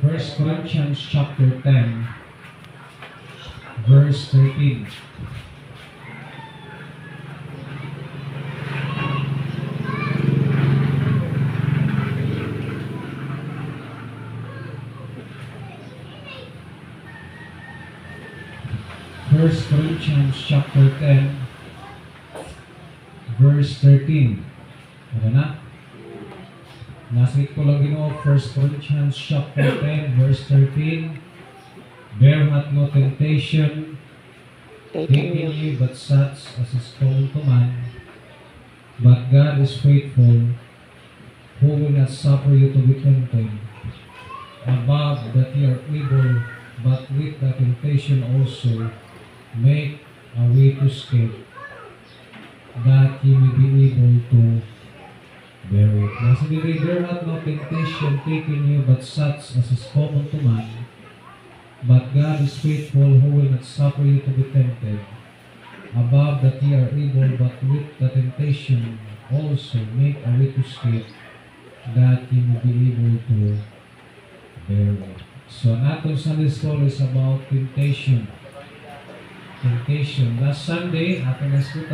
First Corinthians chapter 10, verse 13. First Corinthians chapter 10, verse 13. Ano na? Nasit ko lang Ginoo, 1 Corinthians chapter 10, verse 13. Bear not no temptation, taking you but such as is common to man. But God is faithful, who will not suffer you to be tempted above that you are able, but with the temptation also make a way to escape, that you may be able to bear it. Nasa dili, bear not no temptation taking you but such as is common to man. But God is faithful, who will not suffer you to be tempted above that ye are able, but with the temptation also make a way to escape, that ye may be able to bear it. So, atong Sunday school is about temptation. Last Sunday, ating naskutan